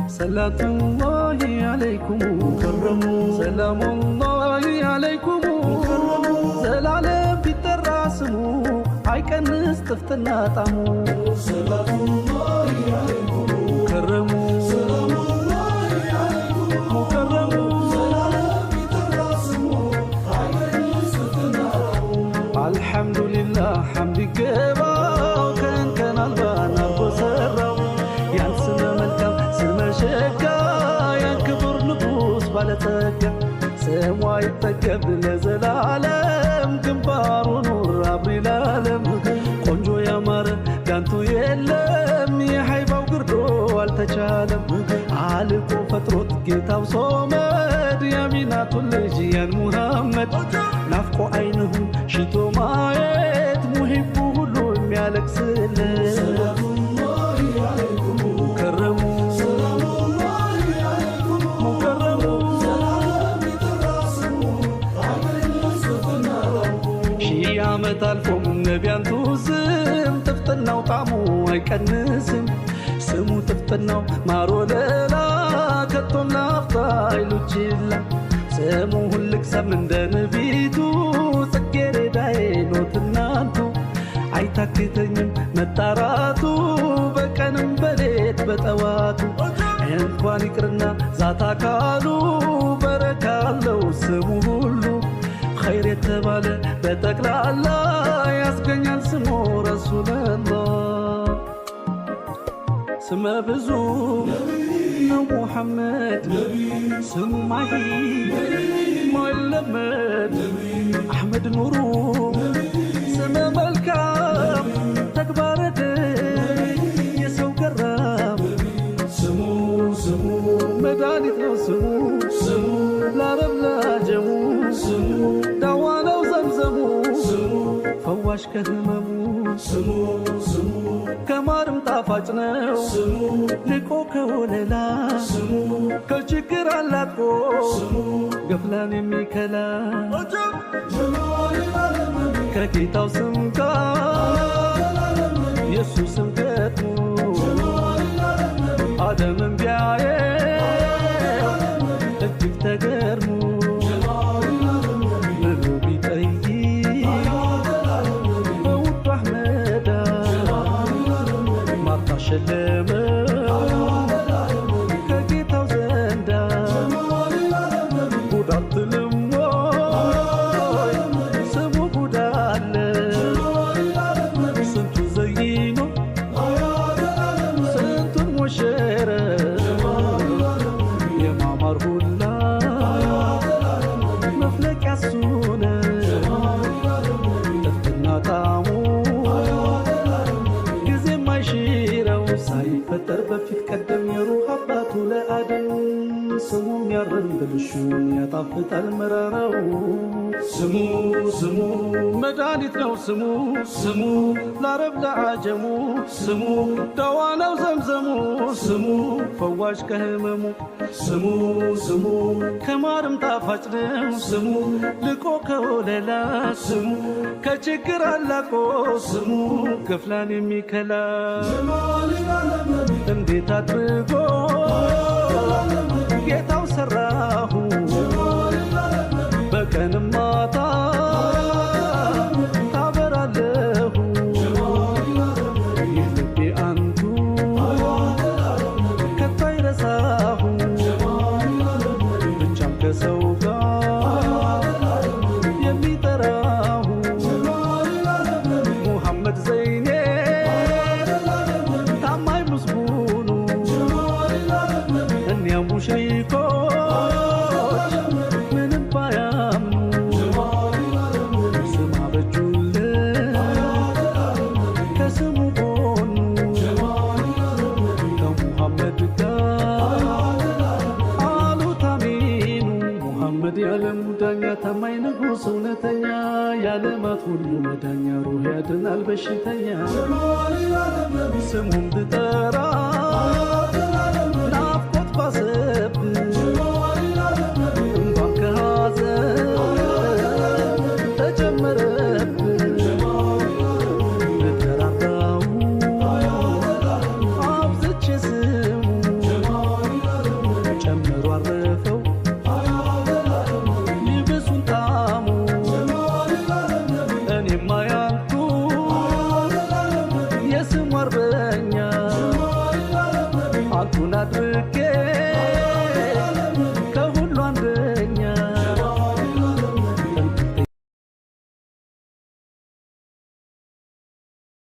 صلاة الله عليكم كرموا سلام الله عليكم كرموا زلالم بيتراسمو عيكن استفتنا طعمو صلاة الله عليكم كرموا سلام الله عليكم كرموا زلالم بيتراسمو عيكن استفتنا طعمو الحمد لله حمد كبا كان البانا بسراو ينسنا ملكم شكا ينكبر نبوس بالتكا سموا يتكب لزلالم كنبار نور عبري العالم قنجو يا مار كانتو يلم يحيبا وقردو والتشالم عالكو فتروت كتاب صومد يمينات اللجيان محمد نفقو عينهم شتو مايت محبو هلو ميالك سلم متالفو من نبيان توزم تفتناو طعمو هيكنسم سمو تفتناو مارو للا كتون لافتايلو جيلا سمو هلك سمن دنبيتو سكيري داينو تنانتو عيتاكتنم متاراتو بكنم بليت بتواتو انقوان يكرنا ذاتا كالو بركالو سمو هلو خير يتبالي بتقلع الله يسقني سمو رسول الله سما بزو محمد سمو معي معلمت أحمد نورو سما ملكام تكبرت يسو كرام سمو مدانيت لو سمو لا رب لا جمو دوانا وزمزمو فواش كهممو كمارم طافاجنو لكو كوللا كالشكر علاتكو قفلان ميكلا كاكيتاو سمكا يسو سمكتمو آدم بيايه اجيك تقرمو በፊት ቀደም የሩህ አባቱ ለአደም ስሙም ያረንብልሹን ያጣፍጣል መራራው ስሙ መድኃኒት ነው ስሙ ለአረብ ለአጀሙ ስሙ ደዋ ነው ዘምዘሙ ስሙ ፈዋሽ ከህመሙ ስሙ ከማርም ጣፋጭ ነው ስሙ ልቆ ከወለላ ስሙ ከችግር አላቆ ስሙ ገፍላን የሚከላ እንዴት አድርጎ ጌታው ሰራሁ በቀንም ማታ ታበራለሁ የልቤ አንቱ ከቶ አይረሳሁ ብቻም ከሰው ጋር የሚጠራሁ ሙሐመድ ዘይኔ ታማኝ ሙስቡኑ እኒያ ሙሽሪኮ የዓለማት ሁሉ መዳኛ ሩህ ያድናል በሽተኛ ስሙን ብጠራ